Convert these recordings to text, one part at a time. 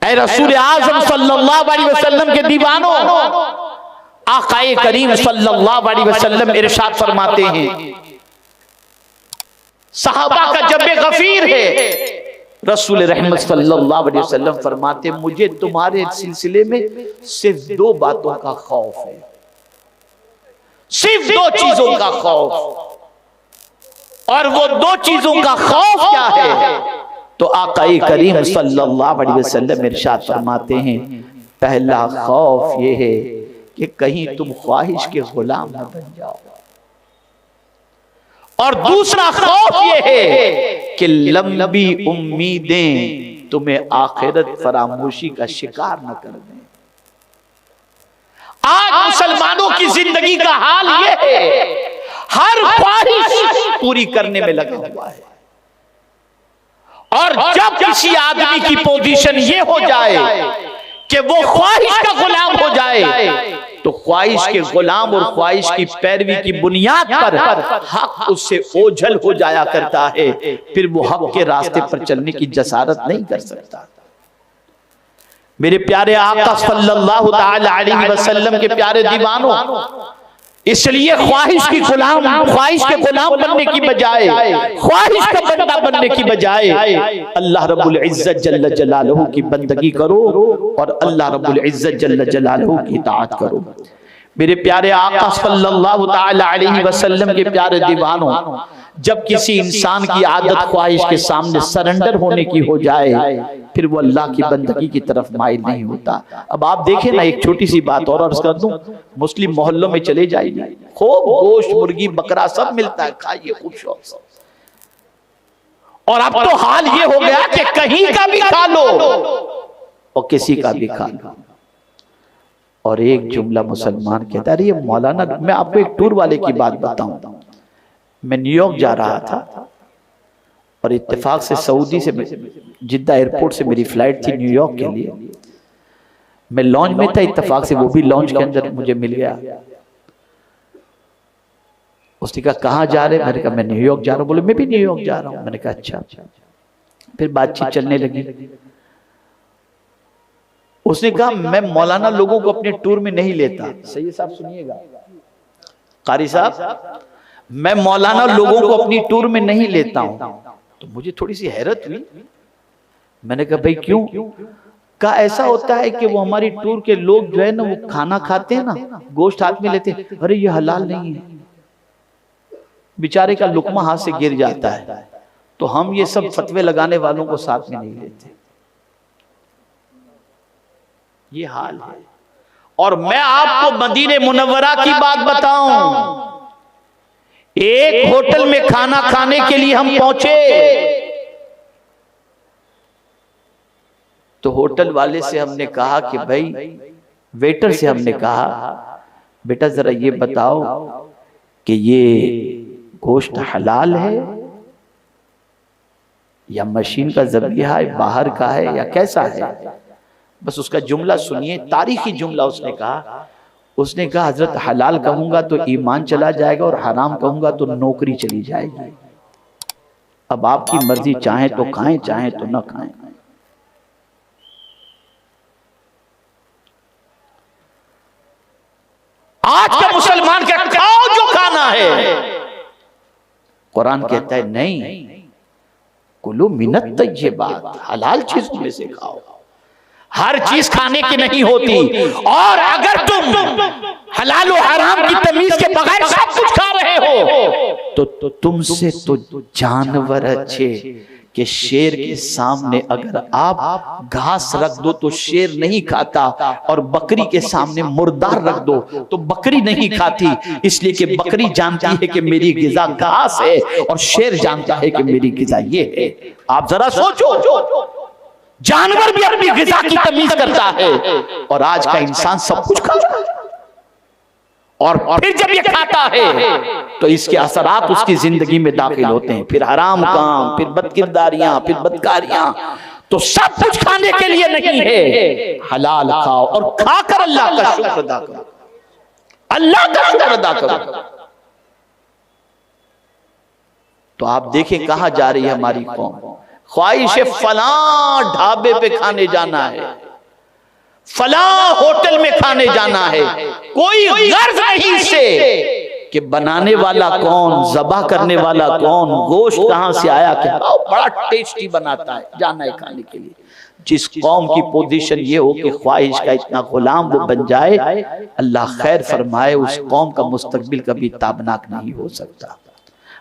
ऐ रसूल आज़म सल्लल्लाहु अलैहि वसल्लम के दीवानों, आक़ाए करीम सल्लल्लाहु अलैहि वसल्लम इरशाद फरमाते हैं, सहाबा का जब गफीर है, रसूल रहमत सल्लल्लाहु अलैहि वसल्लम फरमाते, मुझे तुम्हारे सिलसिले में सिर्फ दो बातों का खौफ है, सिर्फ दो चीजों का खौफ। और वो दो चीजों का खौफ क्या है? तो आक़ाए करीम सल्लल्लाहु अलैहि वसल्लम इरशाद फरमाते हैं, पहला खौफ ये है कि कहीं तुम ख्वाहिश के गुलाम न बन जाओ, और दूसरा खौफ ये है कि लंबी उम्मीदें तुम्हें आखिरत फरामोशी का शिकार न कर दें। आज मुसलमानों की जिंदगी का हाल ये है, हर ख्वाहिश पूरी करने में लगा हुआ है, और जब किसी आदमी की पोजीशन ये हो जाए कि वो ख्वाहिश का गुलाम हो जाए, तो ख्वाहिश के गुलाम और ख्वाहिश की पैरवी की बुनियाद पर हक उससे ओझल हो जाया करता है, फिर वो हक के रास्ते पर चलने की जसारत नहीं कर सकता। मेरे प्यारे आका सल्लल्लाहु ताला अलैहि वसल्लम के प्यारे दीवानों, इसलिए ख्वाहिश के गुलाम बनने की बजाय, ख्वाहिश का बंदा बनने की बजाय अल्लाह रब्बुल इज्जत जल्ल जलालहू की बंदगी करो और अल्लाह रब्बुल इज्जत जल्ल जलालहू की इताअत करो। मेरे प्यारे आका सल्लल्लाहु ताला अलैहि वसल्लम के प्यारे दीवानों, जब किसी इंसान की आदत ख्वाहिश के सामने सरेंडर होने की हो जाए, फिर वो अल्लाह की बंदगी की तरफ माइल नहीं होता। अब आप देखें ना, एक छोटी सी बात और अर्ज कर दूं, मुस्लिम मोहल्लों में चले जाइए, खूब गोश्त, मुर्गी, बकरा सब मिलता है, खाइए खूब शौक से। और अब तो हाल ये हो गया कि कहीं का भी खा लो और किसी का भी खा लो। और एक जुमला मुसलमान कहता है, ये मौलाना, मैं आपको एक टूर वाले की बात बताऊं, मैं न्यूयॉर्क जा रहा था और इत्तेफाक से सऊदी से जिद्दा एयरपोर्ट से मेरी फ्लाइट थी न्यूयॉर्क के लिए। मैं लॉन्च में था, इत्तेफाक से वो भी लॉन्च के अंदर मुझे मिल गया। उसने कहा कहाँ जा रहे? मैंने कहा मैं न्यूयॉर्क जा रहा हूँ। बोले मैं भी न्यूयॉर्क जा रहा हूँ। मैंने कहा अच्छा। फिर बातचीत चलने लगी। उसने कहा मैं मौलाना लोगों को अपने टूर में नहीं लेता। सही साहब सुनिएगा, कारी साहब, मैं मौलाना लोगों को अपनी टूर में नहीं लेता हूं। तो मुझे थोड़ी सी हैरत हुई। मैंने कहा भाई क्यों? कहा ऐसा होता है कि वो हमारी टूर के लोग जो है ना, वो खाना खाते हैं ना, गोश्त हाथ में लेते हैं, अरे ये हलाल नहीं है, बेचारे का लुकमा हाथ से गिर जाता है, तो हम ये सब फतवे लगाने वालों को साथ में नहीं लेते। ये हाल है। और मैं आपको मदीने मुनव्वरा की बात बताऊं, एक होटल में खाना खाने के लिए हम पहुंचे, तो होटल वाले से हमने कहा कि भाई, वेटर से हमने कहा बेटा जरा ये बताओ कि ये गोश्त हलाल है या मशीन का ज़बीहा है, बाहर का है या कैसा है? बस उसका जुमला सुनिए, तारीखी जुमला। उसने कहा हजरत हलाल कहूंगा तो ईमान चला जाएगा और हराम कहूंगा तो नौकरी चली जाएगी। अब आपकी मर्जी, चाहे तो खाएं चाहे तो न खाएं। आज का मुसलमान क्या खाओ जो खाना है। कुरान कहता है नहीं, कुलू मिनत तय्यबात, हलाल चीजों में से खाओ। हर चीज खाने की नहीं होती, और अगर तुम हलाल और हराम की तमीज के बगैर सब कुछ खा रहे हो तो तुमसे तो जानवर अच्छे कि शेर के सामने अगर आप घास रख दो तो शेर नहीं खाता, और बकरी के सामने मुर्दार रख दो तो बकरी नहीं खाती, इसलिए कि बकरी जानती है कि मेरी गिजा घास है और शेर जानता है कि मेरी गिजा ये है। आप जरा सोचो, जानवर भी अपनी गिजा की तमीज करता है, और आज का इंसान सब कुछ खाता है। और फिर जब ये खाता है तो इसके असरात उसकी जिंदगी में दाखिल होते हैं, फिर हराम काम, फिर बदकिरदारियां, फिर बदकारियां। तो सब कुछ खाने के लिए नहीं है, हलाल खाओ और खाकर अल्लाह का शुक्र अदा करो, अल्लाह का शुक्र अदा करो। तो आप देखें कहां जा रही है हमारी कौम। ख्वाहिश फलां ढाबे पे खाने जाना है, फला होटल में खाने जाना है, कोई गर्ज नहीं से कि बनाने वाला कौन, जबा करने वाला कौन, गोश्त कहां से आया, क्या बड़ा टेस्टी बनाता है, जाना है खाने के लिए। जिस कौम की पोजीशन ये हो कि ख्वाहिश का इतना गुलाम वो बन जाए, अल्लाह खैर फरमाए, उस कौम का मुस्तकबिल कभी ताबनाक नहीं हो सकता।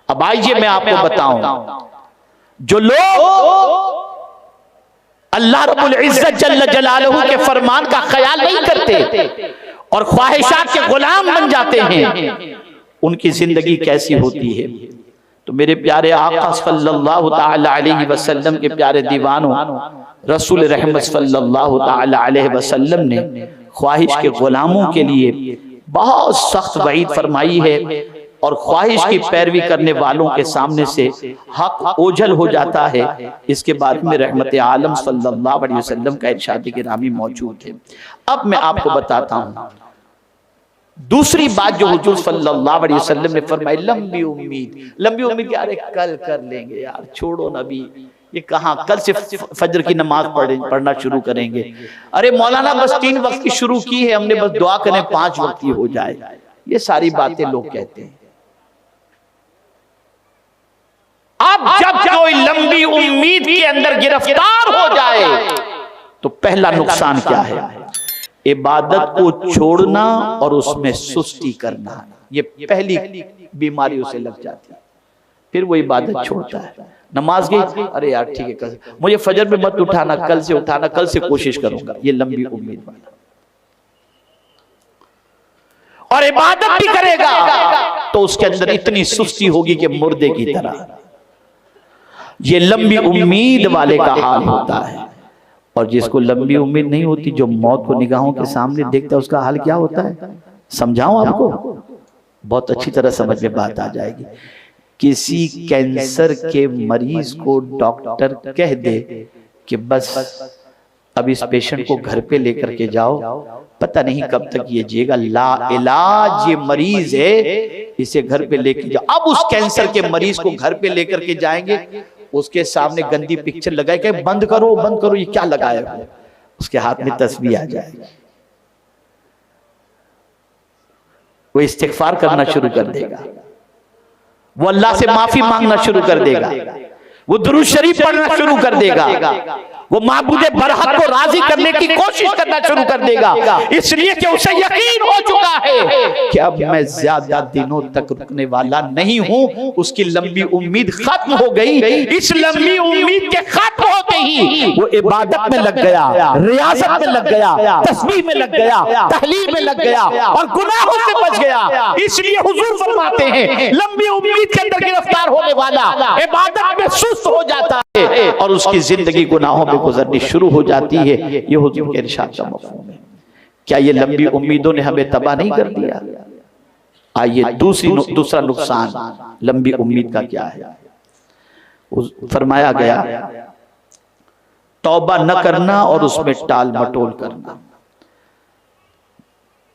अब आइए मैं आपको बताऊं, जो लोग अल्लाह रब्बुल इज्जत जल्ल जलालहू के फरमान का ख्याल नहीं करते और ख्वाहिशात के गुलाम बन जाते हैं, उनकी जिंदगी कैसी होती है। तो मेरे प्यारे आका सल्लल्लाहु तआला अलैहि वसल्लम के प्यारे दीवानों, रसूल रहमत सल्लल्लाहु तआला अलैहि वसल्लम ने ख्वाहिश के गुलामों के लिए बहुत सख्त वईद फरमाई है, और ख्वाहिश की पैरवी करने वालों के सामने से हक ओझल हो जाता है। इसके बाद में रहमत आलम सल्लल्लाहु अलैहि वसल्लम का इरशाद गिरामी मौजूद है। अब मैं आपको बताता हूं दूसरी बात जो हुजूर सल्लल्लाहु अलैहि वसल्लम ने फरमाई, लंबी उम्मीद। लंबी उम्मीद यार कल कर लेंगे, यार छोड़ो नबी, ये कहां, कल से फजर की नमाज पढ़ना शुरू करेंगे। अरे मौलाना बस 3 वक्त की शुरू की है हमने, बस दुआ करें 5 वक्त की हो जाए। ये सारी बातें लोग कहते हैं। अब जब कोई लंबी उम्मीद के अंदर गिरफ्तार हो जाए तो पहला नुकसान क्या है? इबादत को छोड़ना और उसमें सुस्ती करना, ये पहली बीमारी उसे लग जाती है। फिर वो इबादत छोड़ता है। नमाज गई, अरे यार ठीक है कल मुझे फजर में मत उठाना, कल से उठाना, कल से कोशिश करूंगा। ये लंबी उम्मीद वाला। और इबादत भी करेगा तो उसके अंदर इतनी सुस्ती होगी कि मुर्दे की तरह। ये लंबी उम्मीद वाले का हाल होता है। और जिसको लंबी उम्मीद नहीं होती, जो मौत को निगाहों के सामने देखता है, उसका हाल क्या होता है समझाऊं आपको? बहुत अच्छी तरह समझ में बात आ जाएगी। किसी कैंसर के मरीज को डॉक्टर कह दे कि बस अब इस पेशेंट को घर पे लेकर के जाओ, पता नहीं कब तक ये जिएगा, ला इलाज ये मरीज है, इसे घर पे लेके जाओ। अब उस कैंसर के मरीज को घर पे लेकर के जाएंगे, उसके सामने गंदी पिक्चर लगाए कि बंद करो बंद करो, ये क्या लगाया है, उसके हाथ में तस्बीह आ जाएगी, वो इस्तिगफार करना शुरू कर देगा, वो अल्लाह से माफी मांगना शुरू कर देगा, वो दुरूद शरीफ पढ़ना शुरू कर देगा, वो माबूदे बरहक को राजी करने की कोशिश करना शुरू कर देगा, इसलिए कि उसे यकीन हो चुका है कि अब मैं ज्यादा दिनों तक रुकने वाला नहीं हूं। उसकी लंबी उम्मीद खत्म हो गई। इस लंबी उम्मीद के खत्म होते ही वो इबादत में लग गया, रियाजत में लग गया, तस्बीह में लग गया, तहलील में लग गया और गुनाहों से बच गया। इसलिए हुजूर फरमाते हैं लंबी उम्मीद के अंदर गिरफ्तार होने वाला इबादत में सुस्त हो जाता है और उसकी जिंदगी गुनाहों में गुजरनी शुरू हो जाती है। ये हुजूर के इरशाद का मफ़हूम है। क्या ये लंबी उम्मीदों ने हमें तबाह नहीं कर दिया? आइए दूसरा नुकसान लंबी उम्मीद का क्या है? फरमाया गया तौबा न करना और उसमें टाल मटोल करना।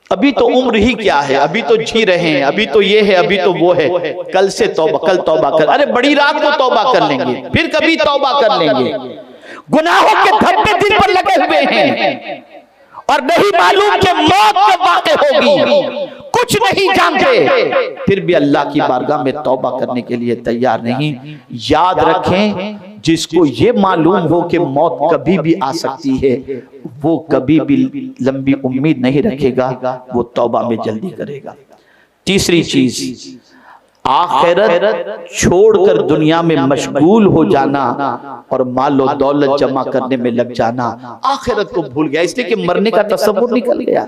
अभी तो उम्र ही क्या है, अभी तो जी रहे हैं, अभी तो ये है, अभी तो वो है, कल से तौबा, कल तौबा कर, अरे बड़ी रात को तौबा कर लेंगे, फिर कभी तौबा कर लेंगे। गुनाहों के धब्बे दिल पर लगे हुए हैं और नहीं मालूम कि मौत कब वाक़ई होगी, कुछ नहीं जानते, फिर भी अल्लाह की बारगाह में तौबा करने के लिए तैयार नहीं। याद रखें, जिसको ये मालूम हो कि मौत कभी भी आ सकती है, वो कभी भी लंबी उम्मीद नहीं रखेगा, वो तौबा में जल्दी करेगा। तीसरी चीज, आखिरत छोड़कर दुनिया में मशगूल हो जाना और मालो दौलत जमा करने में लग जाना। आखिरत को भूल गया, इसलिए कि मरने का तसव्वुर निकल गया।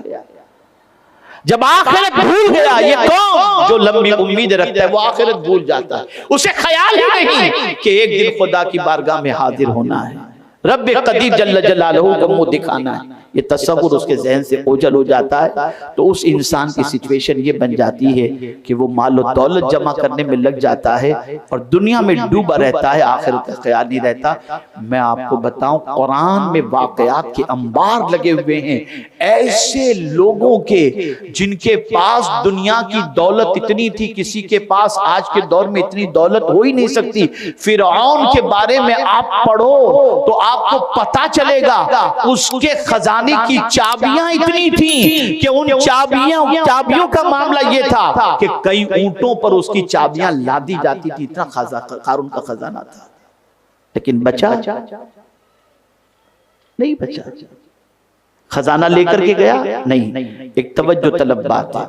जब आखिरत भूल गया, ये कौन जो लंबी उम्मीद रखता है वो आखिरत भूल जाता है। उसे ख्याल ही नहीं कि एक दिन खुदा की बारगाह में हाजिर होना है, रब्बे कदीर जल्ल जलालहू को मुंह दिखाना है। ये तसव्वुर उसके ज़हन से ओझल हो जाता है, तो उस इंसान की सिचुएशन ये बन जाती है कि वो माल और दौलत जमा करने में लग जाता है और दुनिया में डूबा रहता है, आखिरत का ख्याल नहीं रहता। मैं आपको बताऊं, कुरान में वाक़यात के अंबार लगे हुए हैं ऐसे लोगों के जिनके पास दुनिया की दौलत इतनी थी, किसी के पास आज के दौर में इतनी दौलत हो ही नहीं सकती। फिरऔन के बारे में आप पढ़ो तो आपको पता चलेगा उसके खजाने खजाने की चाबियां इतनी थी कि उन चाबियों का मामला ये था कि कई ऊंटों पर उसकी चाबियां लादी जाती थी, इतना कारून का खजाना था। लेकिन बचा नहीं, बचा। खजाना लेकर के गया नहीं। एक तवज्जो तलब बात है,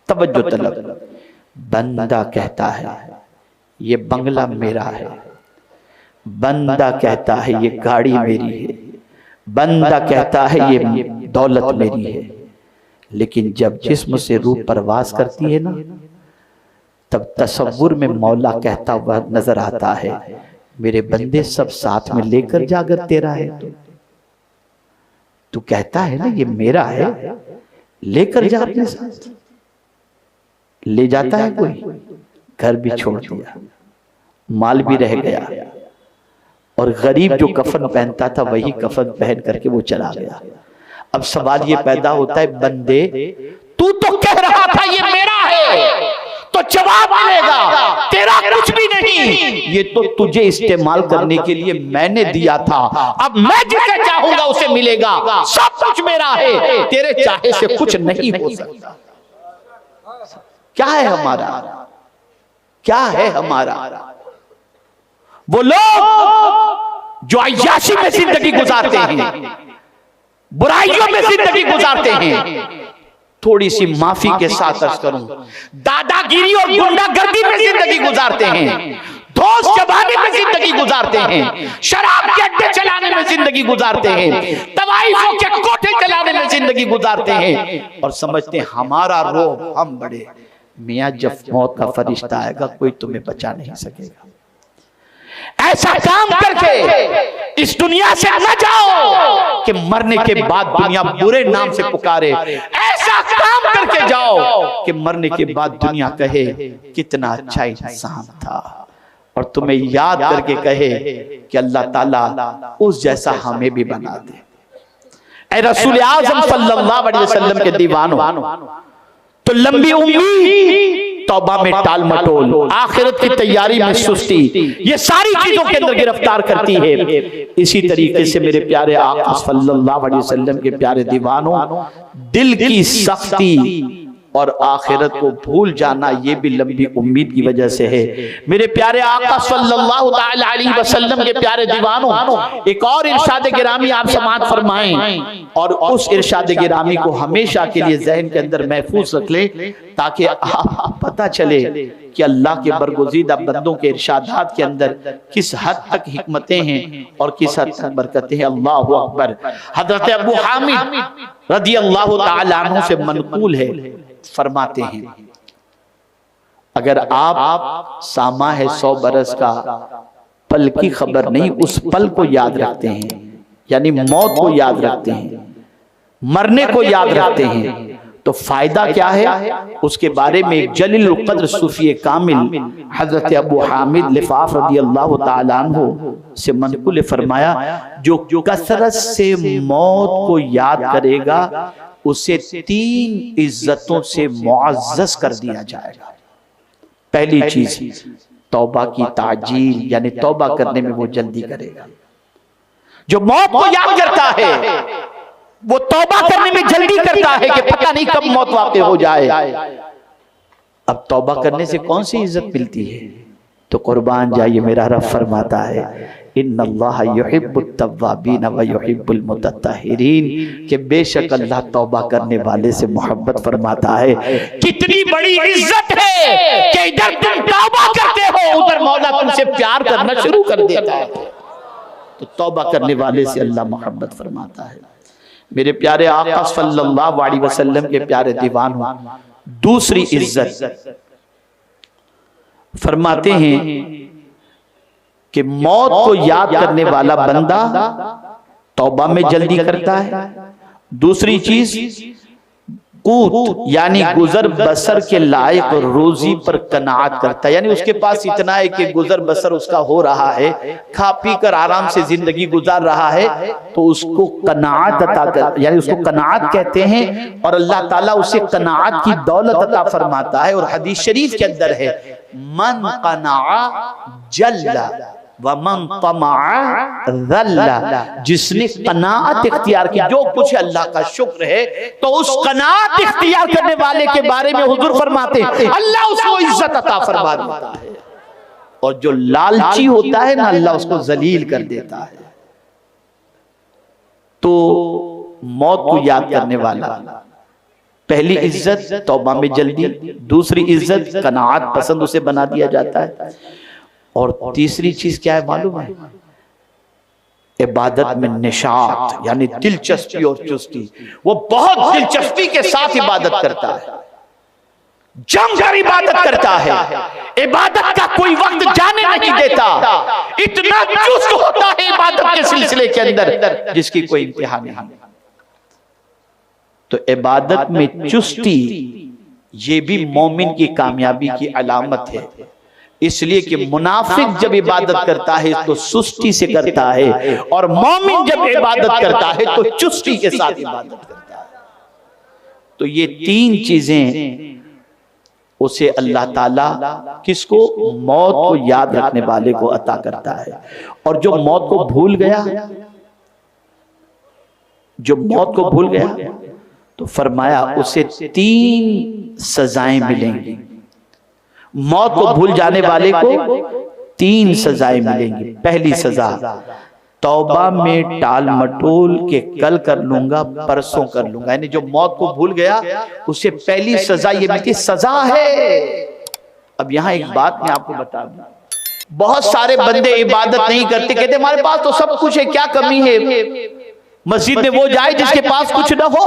तवज्जो तलब। बंदा कहता है ये बंगला मेरा है, बंदा कहता है ये गाड़ी मेरी है, बंदा कहता है ये दौलत मेरी है, लेकिन जब जिस्म से रूह परवास करती है ना, तब तसव्वुर में मौला कहता हुआ नजर आता है, मेरे बंदे सब साथ में लेकर जाकर तेरा है। तू कहता है ना ये मेरा है, लेकर जा अपने साथ। ले जाता है कोई, घर भी छोड़ दिया, माल भी रह गया, और गरीब जो कफन पहनता था वही कफन पहन करके वो चला गया। अब सवाल ये पैदा होता है, बंदे तू तो कह रहा था ये मेरा है, तो जवाब मिलेगा तेरा कुछ भी नहीं, ये तो तुझे इस्तेमाल करने के लिए मैंने दिया था, अब मैं जिसे चाहूंगा उसे मिलेगा, सब कुछ मेरा है, तेरे चाहे से कुछ नहीं हो सकता। क्या है हमारा, क्या है हमारा? वो लोग जो अय्याशी में जिंदगी गुजारते हैं, बुराइयों में जिंदगी गुजारते हैं, थोड़ी सी माफी के साथ अर्ज करूं, दादागिरी और गुंडागर्दी में जिंदगी गुजारते हैं, दोस्त चबाने में जिंदगी गुजारते हैं, शराब के अड्डे चलाने में जिंदगी गुजारते हैं, तवाइफों के कोठे चलाने में जिंदगी गुजारते हैं, और समझते हैं हमारा रोब हम बड़े। मियां जब मौत का फरिश्ता आएगा कोई तुम्हें बचा नहीं सकेगा। ऐसा काम करके इस दुनिया से न जाओ कि मरने के बाद दुनिया बुरे नाम से पुकारे, ऐसा काम करके जाओ कि मरने के बाद दुनिया कहे कितना अच्छा इंसान था, और तुम्हें याद करके कहे कि अल्लाह ताला उस जैसा हमें भी बना दे। ऐ रसूल आज़म सल्लल्लाहु अलैहि वसल्लम के दीवानों, तो लंबी उम्मीद, तौबा में टाल मटोल, आखिरत की तैयारी में सुस्ती, ये सारी चीजों के अंदर गिरफ्तार करती है। इसी तरीके से मेरे प्यारे आका सल्लल्लाहु अलैहि वसल्लम के प्यारे दीवानों, दिल की सख्ती और आखिरत को भूल जाना ये भी लंबी उम्मीद की वजह से है। मेरे प्यारे आका सल्लल्लाहु ताला अलैहि वसल्लम के प्यारे दीवानों, एक और इरशाद गिरामी आप समाअत फरमाएं, और उस इरशाद गिरामी को हमेशा के लिए ज़हन के अंदर महफूज रख ले, ताकि आप पता चले कि अल्लाह के बरगुज़ीदा बंदों के इरशादात के अंदर किस हद तक हिकमतें हैं और किस हद तक बरकतें हैं। अल्लाहु अकबर। हज़रत अबू हामिद रज़ियल्लाहु ताला अन्हु से मनक़ूल है, फरमाते हैं, अगर आप सामा है 100 बरस का, पल की खबर नहीं, उस पल को याद रखते हैं, यानी मौत को याद रखते हैं, मरने को याद रखते हैं, तो फायदा क्या है? उसके बारे में एक जलील क़द्र सूफी कामिल हजरत अबू हामिद लिफाफ रज़ियल्लाहु ताला अन्हु से मनक़ूल फरमाया, जो कसरत से मौत को याद करेगा उसे 3 इज्जतों से मुअज़्ज़ज़ कर दिया जाएगा। पहली चीज तौबा की ताजील, यानी तौबा करने में वो जल्दी करेगा। जो मौत को याद करता है वो तौबा करने में जल्दी करता है कि पता नहीं कब मौत वाक़ई हो जाए। अब तौबा करने से कौन सी इज्जत मिलती है? तो कुर्बान जाइए, मेरा रब फरमाता है, इन्नल्लाह युहिब्बुत तव्वाबीन व युहिब्बुल मुतत्तहिरीन, कि बेशक अल्लाह तौबा करने वाले से मोहब्बत फरमाता है। कितनी बड़ी इज्जत है कि इधर तुम तौबा करते हो, उधर मौला तुमसे प्यार करना शुरू कर देता है। तो तौबा करने वाले से अल्लाह मोहब्बत फरमाता है। मेरे प्यारे आका सल्लल्लाहु अलैहि वसल्लम के प्यारे दीवानों, दूसरी इज्जत फरमाते हैं कि मौत को याद करने वाला बंदा तौबा में जल्दी करता है। दूसरी चीज कूत, यानी गुजर बसर के लायक रोजी पर कनात करता है, यानी उसके पास इतना है कि गुजर बसर उसका हो रहा है, खा पी कर आराम से जिंदगी गुजार रहा है, तो उसको कनात अता कर, यानी उसको कनात कहते हैं, और अल्लाह ताला उसे कनात की दौलत अता फरमाता है। और हदीस शरीफ के अंदर है, मन कना जल्ला वमन तमअ ज़ल्ला, जिसने कनाअत इख्तियार की, जो कुछ अल्लाह का शुक्र है, तो उस कनाअत इख्तियार करने वाले के बारे में हुजूर फरमाते हैं अल्लाह उसको इज्जत अता फरमा देता है, और जो लालची होता है ना अल्लाह उसको जलील कर देता है। तो मौत को याद करने वाला, पहली इज्जत तौबा में जल्दी, दूसरी इज्जत कनाअत पसंद उसे बना दिया जाता है, और तीसरी चीज क्या है मालूम है? इबादत में निशात, यानी दिलचस्पी और चुस्ती। वो बहुत दिलचस्पी के साथ इबादत करता है, जमकर इबादत करता है, इबादत का कोई वक्त जाने नहीं देता, इतना चुस्त होता है इबादत के सिलसिले के अंदर जिसकी कोई इंतहा नहीं। तो इबादत में चुस्ती ये भी मोमिन की कामयाबी की अलामत है, इसलिए कि मुनाफिक जब इबादत करता है तो सुस्ती से करता है, और मोमिन जब इबादत करता है तो चुस्ती के साथ इबादत करता है। तो ये तीन चीजें उसे अल्लाह ताला किसको? मौत को याद रखने वाले को अता करता है। और जो मौत को भूल गया, जो मौत को भूल गया, तो फरमाया उसे 3 सजाएं मिलेंगी। मौत को भूल जाने वाले को 3 सजाएं मिलेंगी। पहली सजा, तौबा में टाल मटोल के कल कर लूंगा, परसों कर लूंगा, यानी जो मौत को भूल गया उसे पहली सजा ये मिलती, सजा है। अब यहां एक बात मैं आपको बता दूं, बहुत सारे बंदे इबादत नहीं करते, कहते हमारे पास तो सब कुछ है, क्या कमी है? मस्जिद में वो जाए जिसके पास कुछ ना हो।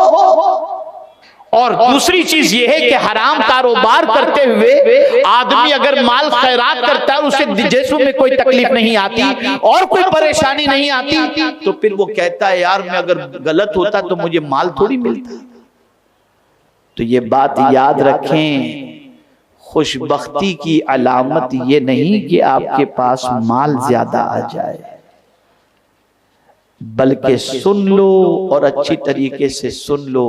और दूसरी चीज ये है कि हराम कारोबार करते हुए आदमी अगर माल खैरात करता है, उसे जिस्म में कोई तकलीफ नहीं आती और कोई परेशानी नहीं आती, तो फिर वो कहता है यार मैं अगर गलत होता तो मुझे माल थोड़ी मिलता। तो ये बात याद रखें, खुशबख्ती की अलामत ये नहीं कि आपके पास माल ज्यादा आ जाए, बल्कि सुन लो और अच्छी तरीके से सुन लो,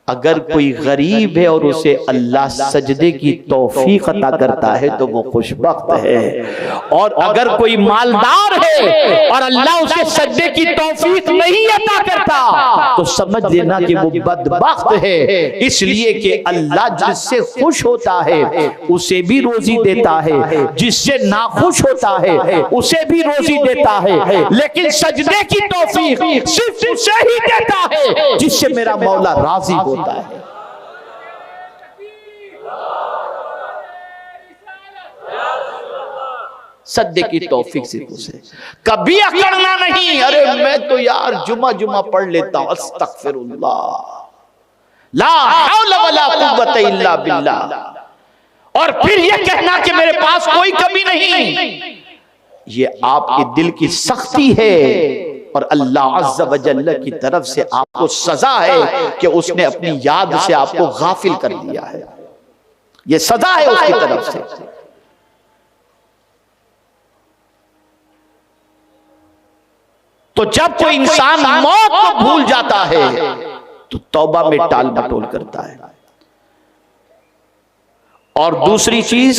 अगर कोई गरीब है और उसे अल्लाह सजदे की तौफीक अता करता है तो वो खुशबख्त है, और अगर कोई मालदार है और अल्लाह उसे सजदे की तौफीक नहीं अता करता तो समझ लेना कि वो बदबख्त है। इसलिए कि अल्लाह जिससे खुश होता है उसे भी रोजी देता है, जिससे नाखुश होता है उसे भी रोजी देता है, लेकिन सजदे की तौफीक सिर्फ उसे ही देता है जिससे मेरा मौला राजी होता है। सद्दे की तौफीक सिर्फ उसे, कभी अकड़ना नहीं। अरे मैं तो यार जुमा पढ़ लेता हूं, अस्तगफिरुल्लाह, ला हौला वला कुव्वता इल्ला बिल्लाह, और फिर ये कहना कि मेरे पास कोई कमी नहीं, ये आपके दिल की सख्ती है और अल्लाह अज़्ज़ व जल्ल की तरफ से आपको सजा है कि उसने अपनी याद से आपको गाफिल कर दिया है। ये सजा है उसकी तरफ से। तो जब कोई इंसान मौत को भूल जाता है तो तौबा में टाल मटोल करता है। और दूसरी चीज,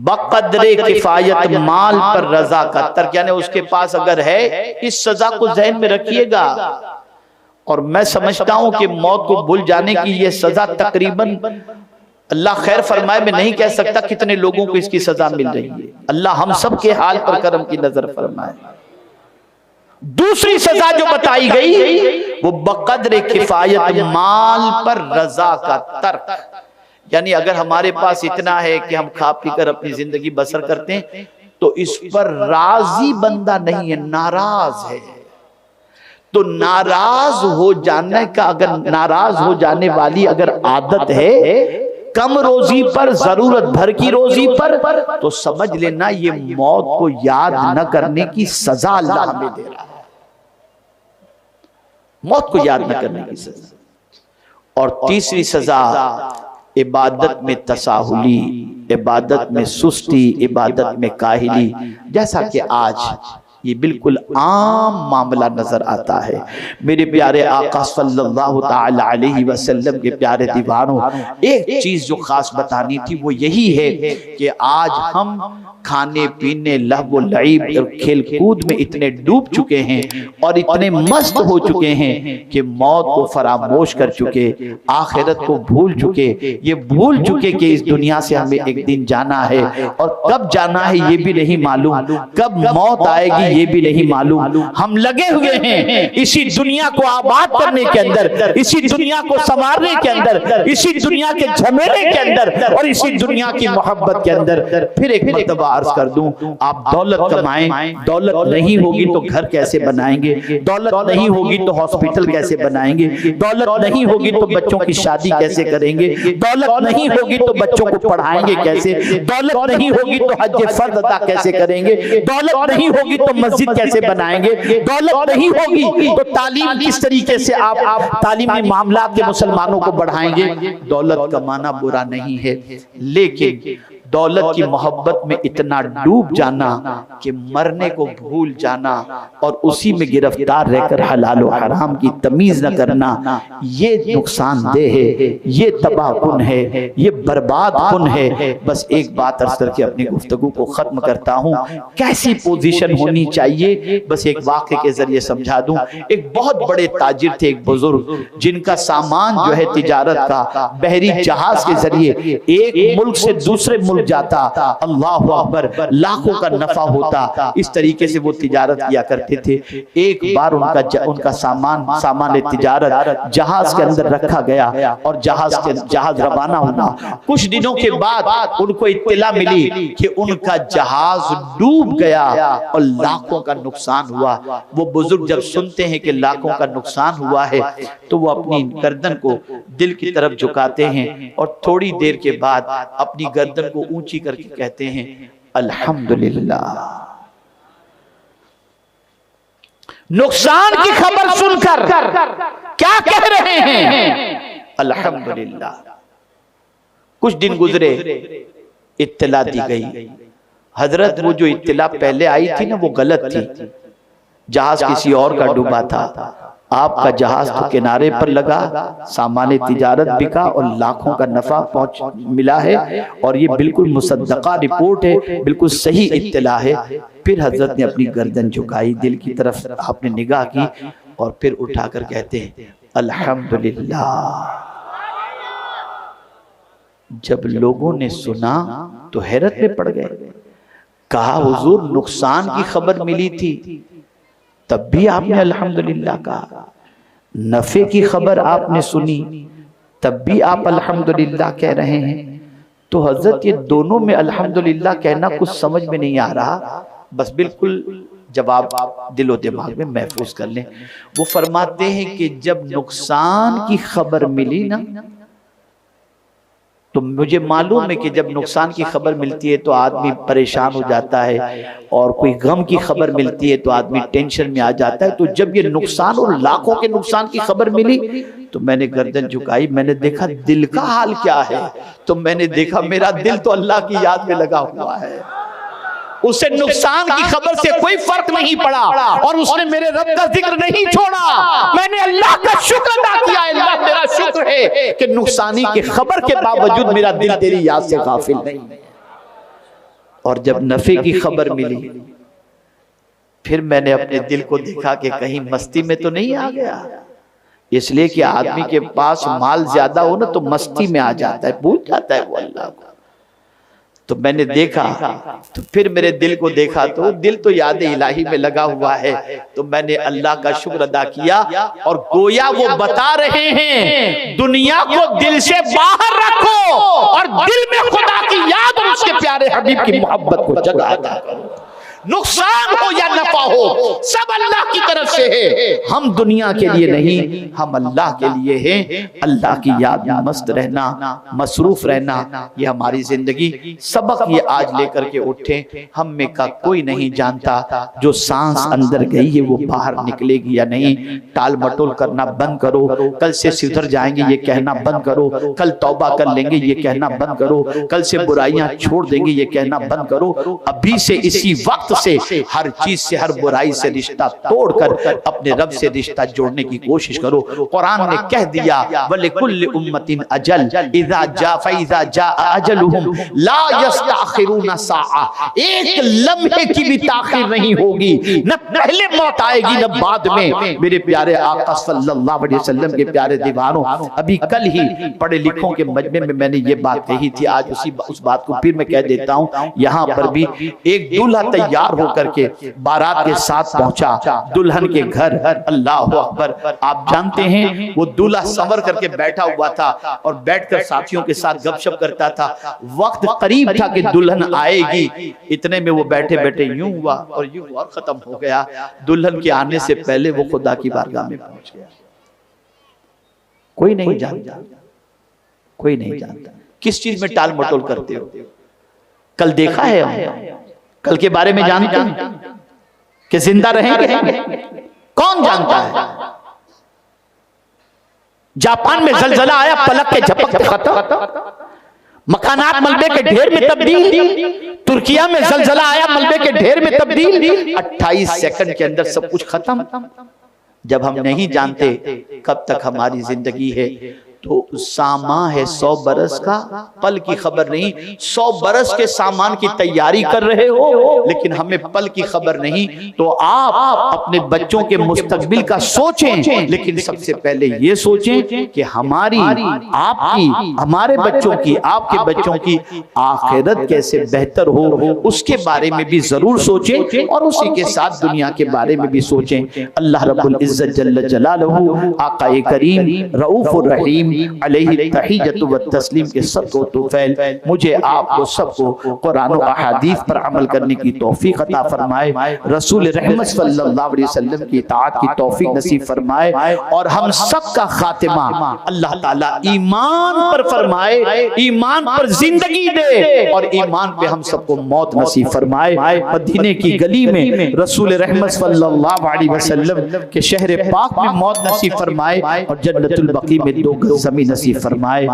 बकदरे किफायत माल पर रजा का तर्क, यानी उसके पास अगर है, इस सजा को ज़हन में रखिएगा। और मैं समझता हूं कि मौत को भूल जाने की यह सजा तकरीबन, अल्लाह खैर फरमाए, मैं नहीं कह सकता कितने लोगों को इसकी सजा मिल रही है। अल्लाह हम सब के हाल पर करम की नजर फरमाए। दूसरी सजा जो बताई गई वो बकदरे किफायत माल पर रजा का तर्क, यानी अगर हमारे पास इतना है कि हम खा पी कर अपनी जिंदगी बसर करते हैं तो इस पर राजी बंदा नहीं है, नाराज है। तो नाराज हो जाने का, अगर नाराज हो जाने वाली अगर आदत है कम रोजी पर, जरूरत भर की रोजी पर, तो समझ लेना ये मौत को याद न करने की सजा अल्लाह हमें दे रहा है। मौत को याद न करने की सजा। और तीसरी सजा, इबादत में तसाहुली, इबादत में सुस्ती, इबादत में काहिली, जैसा कि आज ये बिल्कुल आम मामला नजर आता है। मेरे प्यारे आका सल्लल्लाहु तआला अलैहि वसल्लम के प्यारे दीवानों, एक चीज जो खास बतानी थी वो यही है कि आज हम खाने पीने लहव लईब और खेल कूद में इतने डूब चुके हैं और इतने मस्त हो चुके हैं कि मौत को फरामोश कर चुके, आखिरत को भूल चुके, ये भूल चुके कि इस दुनिया से हमें एक दिन जाना है और कब जाना है ये भी नहीं मालूम, कब मौत आएगी ये भी नहीं मालूम। हम लगे हुए हैं इसी दुनिया को आबाद करने के अंदर, इसी दुनिया को संवारने के अंदर, इसी दुनिया के झमेले के अंदर और इसी दुनिया की मोहब्बत के अंदर। फिर एक मर्तबा अर्ज कर दूं, आप दौलत कमाएं, दौलत नहीं होगी तो घर कैसे बनाएंगे, दौलत नहीं होगी तो हॉस्पिटल कैसे बनाएंगे, दौलत नहीं होगी तो बच्चों की शादी कैसे करेंगे, दौलत नहीं होगी तो बच्चों को पढ़ाएंगे कैसे, दौलत नहीं होगी तो हज फर्ज अदा कैसे करेंगे, दौलत नहीं होगी तो मस्जिद कैसे बनाएंगे, दौलत नहीं होगी तो तालीम किस तरीके से आप तालीमी मामला के मुसलमानों को बढ़ाएंगे। दौलत कमाना बुरा नहीं है, लेकिन दौलत की मोहब्बत में इतना डूब जाना कि मरने को भूल जाना और उसी में गिरफ्तार रहकर हलाल और हराम की तमीज न करना, ये नुकसानदेह है, ये तबाहकुन है, ये बर्बादकुन है। बस एक बात अर्ज करके अपनी गुफ्तगू को खत्म करता हूँ, कैसी पोजीशन होनी चाहिए बस एक वाक़े के जरिए समझा दूं। एक बहुत बड़े ताजिर थे, एक बुजुर्ग, जिनका सामान जो है तिजारत का बहरी जहाज के जरिए एक मुल्क से दूसरे मुल्क जाता, अल्लाहु अकबर, लाखों का नफा होता। इस तरीके से वो तिजारत किया करते थे। एक बार उनका सामान तिजारत जहाज के अंदर रखा गया और जहाज रवाना हुआ। कुछ दिनों के बाद उनको इत्तला मिली कि उनका जहाज डूब गया और लाखों का नुकसान हुआ। वो बुजुर्ग जब सुनते हैं कि लाखों का नुकसान हुआ है तो वो अपनी गर्दन को दिल की तरफ झुकाते हैं और थोड़ी देर के बाद अपनी गर्दन को ऊंची करके कहते हैं अल्हम्दुलिल्लाह। नुकसान की खबर सुनकर क्या कह रहे हैं? अल्हम्दुलिल्लाह। कुछ दिन गुजरे, इत्तला दी गई, हजरत वो जो इत्तला पहले आई थी ना वो गलत थी, जहाज किसी और का डूबा था, आपका जहाज तो किनारे पर लगा, सामान तिजारत बिका और लाखों का नफा मिला है और ये बिल्कुल मुसद्दका रिपोर्ट है, बिल्कुल सही इत्तला है। फिर हजरत ने अपनी गर्दन झुकाई, दिल की तरफ आपने निगाह की और फिर उठाकर कहते हैं अल्हम्दुलिल्लाह। जब लोगों ने सुना तो हैरत में पड़ गए, कहा हुजूर नुकसान की खबर मिली थी तब भी आपने अल्हम्दुलिल्लाह कहा, नफे की खबर आपने सुनी तब भी आप अल्हम्दुलिल्लाह कह रहे हैं। तो हजरत ये दोनों में अल्हम्दुलिल्लाह कहना कुछ समझ में नहीं आ रहा, बस बिल्कुल जवाब दिलो दिमाग में महफूज कर लें। वो फरमाते हैं कि जब नुकसान की खबर मिली ना तो मुझे मालूम है कि जब नुकसान की खबर मिलती है तो आदमी परेशान हो जाता है और कोई गम की खबर मिलती है तो आदमी टेंशन में आ जाता है। तो जब ये नुकसान और लाखों के नुकसान की खबर मिली तो मैंने गर्दन झुकाई, मैंने देखा दिल का हाल क्या है, तो मैंने देखा मेरा दिल तो अल्लाह की याद में लगा हुआ है, उसे नुकसान की खबर से कोई फर्क नहीं पड़ा और उसने मेरे रब का जिक्र नहीं छोड़ा। मैंने अल्लाह का शुक्र अदा किया, अल्लाह तेरा शुक्र है कि नुकसानी की खबर के बावजूद मेरा दिल तेरी याद से गाफिल नहीं। और जब नफे की खबर मिली फिर मैंने अपने दिल को देखा कि कहीं मस्ती में तो नहीं आ गया, इसलिए कि आदमी के पास माल ज्यादा हो ना तो मस्ती में आ जाता है, भूल जाता है वो अल्लाह को। तो मैंने देखा तो फिर मेरे दिल को देखा तो दिल तो याद इलाही में लगा हुआ है, तो मैंने अल्लाह का शुक्र अदा किया। और गोया वो बता रहे हैं दुनिया को दिल से बाहर रखो और दिल में खुदा की याद और उसके प्यारे हबीब की मोहब्बत को जगा करो। नुकसान हो या नफा हो सब अल्लाह की तरफ से है, हम दुनिया के लिए नहीं, हम अल्लाह के लिए हैं। अल्लाह की याद में मस्त रहना, मसरूफ रहना, ये हमारी जिंदगी। सबक ये आज लेकर के उठे, हम में का कोई नहीं जानता जो सांस अंदर गई है वो बाहर निकलेगी या नहीं। टाल मटोल करना बंद करो, कल से सुधर जाएंगे ये कहना बंद करो, कल तौबा कर लेंगे ये कहना बंद करो, कल से बुराइयां छोड़ देंगे ये कहना बंद करो। अभी से इसी वक्त से, हर चीज से, हर बुराई से रिश्ता तोड़कर अपने रब से रिश्ता जोड़ने की कोशिश करो। कुरान ने कह दिया वलिकुल्लि उम्मतिन अजल इज़ा जा फइज़ा जा अजलुहुम ला यस्तअखिरूना साआ, एक लम्हे की भी ताखीर नहीं होगी, न पहले मौत आएगी न बाद में। मेरे प्यारे आका सल्लल्लाहु अलैहि वसल्लम के प्यारे दीवानों, अभी कल ही पढ़े लिखों के मजमे में मैंने ये बात कही थी, आज उस बात को फिर मैं कह देता हूँ। यहाँ पर भी एक दूल्हा तैयार होकर के बारात के साथ पहुंचा दुल्हन के घर। अल्लाह अकबर। आप जानते हैं वो दूल्हा संवर करके बैठा हुआ था और बैठकर साथियों के साथ गपशप करता था। वक्त करीब था कि दुल्हन आएगी, इतने में वो बैठे बैठे यूं हुआ और यूं और खत्म हो गया। दुल्हन के आने से पहले वो खुदा की बारगाह में पहुंच गया। कोई नहीं जानता, कोई नहीं जानता। किस चीज में टाल मटोल करते हो? कल देखा है हमने, कल के बारे में जानते हैं कि जिंदा रहेंगे? कौन जानता है? जापान में जलजला आया, पलक के झपकते खत्म, मकानात मलबे के ढेर में तब्दील। तुर्किया में जलजला आया, मलबे के ढेर में तब्दील। 28 सेकंड के अंदर सब कुछ खत्म। जब हम नहीं जानते कब तक हमारी जिंदगी है, तो सामा है 100 बरस का, पल की खबर नहीं। 100 बरस के सामान की तैयारी कर रहे हो, लेकिन हमें पल की खबर नहीं। तो आप अपने बच्चों के मुस्तकबिल का सोचें, लेकिन सबसे पहले ये सोचें कि हमारी, आपकी, हमारे बच्चों की, आपके बच्चों की आखिरत कैसे बेहतर हो, उसके बारे में भी जरूर सोचें और उसी के साथ दुनिया के बारे में भी सोचें। अल्लाह रब्बुल इज्जत जल्ल जलालहू, आक़ाए करीम रऊफ़ुर रहीम अलैहि तहियतु व तस्लीम के सदक़ो तुफ़ैल मुझे आपको सबको कुरान और अहादीस पर अमल करने की तौफीक अता फरमाए, रसूल रहमत सल्लल्लाहु अलैहि वसल्लम की इताअत की तौफीक नसीब फरमाए, और हम सब का खातिमा अल्लाह ताला ईमान पर फरमाए, ईमान पर जिंदगी दे और ईमान पे हम सबको मौत नसीब फरमाए। मदीने की गली में रसूल रहमत सल्लल्लाहु अलैहि वसल्लम के शहर पाक में मौत नसीब फरमाए और जन्नतुल बकी में 2 गज ज़मीन नसीब फरमाए।